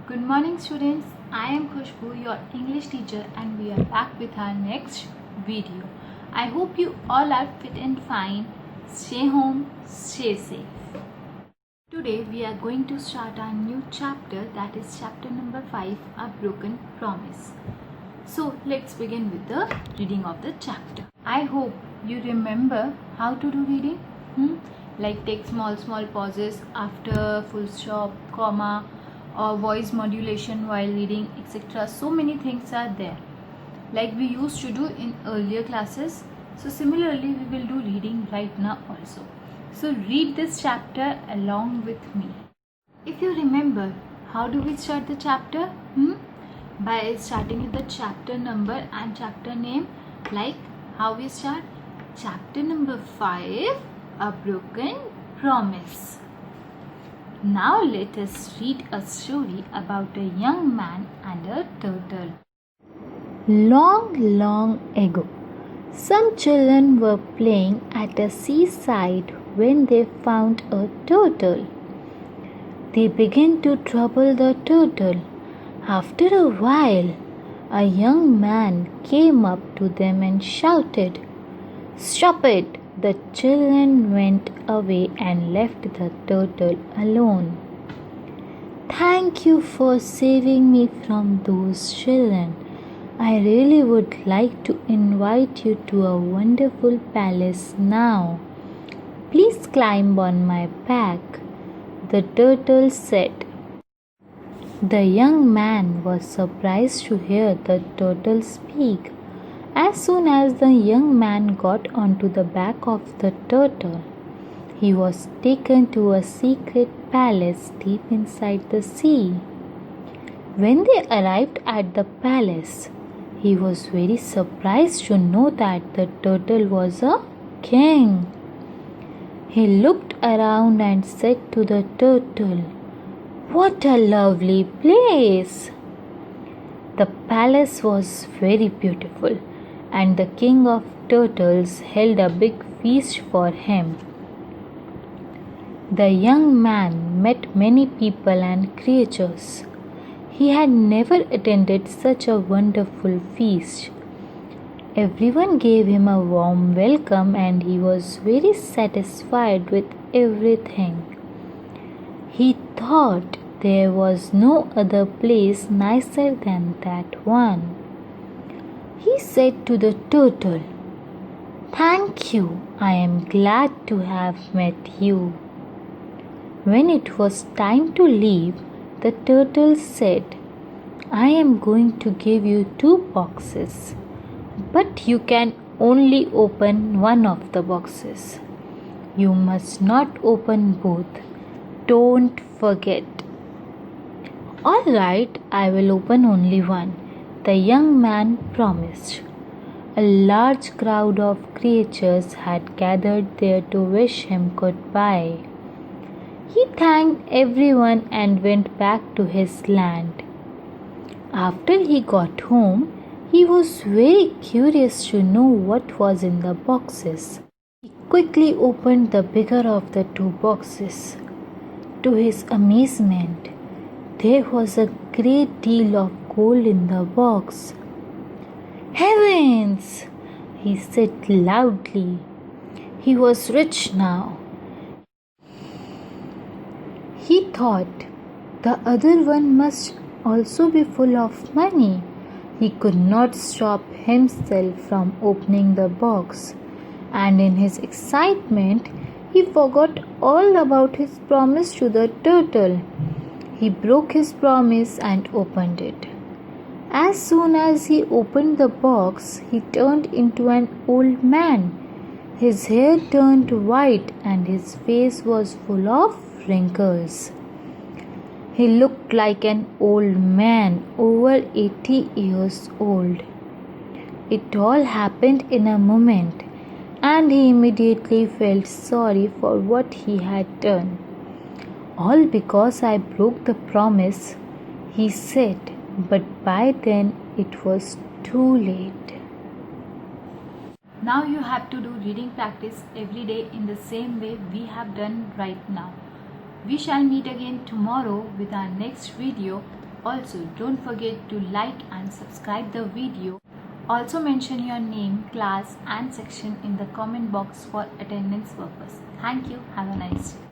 Good morning students, I am Khushbu, your English teacher, and we are back with our next video. I hope you all are fit and fine. Stay home, stay safe. Today we are going to start our new chapter, that is chapter number 5, A Broken Promise. So let's begin with the reading of the chapter. I hope you remember how to do reading. Like take small pauses after full stop, comma, or voice modulation while reading, etc. So many things are there, like we used to do in earlier classes. So similarly we will do reading right now also. So read this chapter along with me. If you remember, how do we start the chapter? By starting with the chapter number and chapter name. Like how we start? Chapter number 5, A Broken Promise. Now let us read a story about a young man and a turtle. Long ago, some children were playing at a seaside when they found a turtle. They began to trouble the turtle. After a while, a young man came up to them and shouted, "Stop it!" The children went away and left the turtle alone. "Thank you for saving me from those children. I really would like to invite you to a wonderful palace now. Please climb on my back," the turtle said. The young man was surprised to hear the turtle speak. As soon as the young man got onto the back of the turtle, he was taken to a secret palace deep inside the sea. When they arrived at the palace, he was very surprised to know that the turtle was a king. He looked around and said to the turtle, "What a lovely place!" The palace was very beautiful, and the king of turtles held a big feast for him. The young man met many people and creatures. He had never attended such a wonderful feast. Everyone gave him a warm welcome and he was very satisfied with everything. He thought there was no other place nicer than that one. He said to the turtle, "Thank you, I am glad to have met you." When it was time to leave, the turtle said, "I am going to give you 2 boxes, but you can only open one of the boxes. You must not open both. Don't forget." "All right, I will open only one," the young man promised. A large crowd of creatures had gathered there to wish him goodbye. He thanked everyone and went back to his land. After he got home, he was very curious to know what was in the boxes. He quickly opened the bigger of the 2 boxes. To his amazement, there was a great deal of gold in the box. "Heavens!" he said loudly. He was rich now. He thought the other one must also be full of money. He could not stop himself from opening the box, and in his excitement, he forgot all about his promise to the turtle. He broke his promise and opened it. As soon as he opened the box, he turned into an old man. His hair turned white and his face was full of wrinkles. He looked like an old man, over 80 years old. It all happened in a moment, and he immediately felt sorry for what he had done. "All because I broke the promise," he said, but by then it was too late. Now you have to do reading practice every day in the same way we have done right now. We shall meet again tomorrow with our next video. Also, don't forget to like and subscribe the video. Also mention your name, class and section in the comment box for attendance purpose. Thank you. Have a nice day.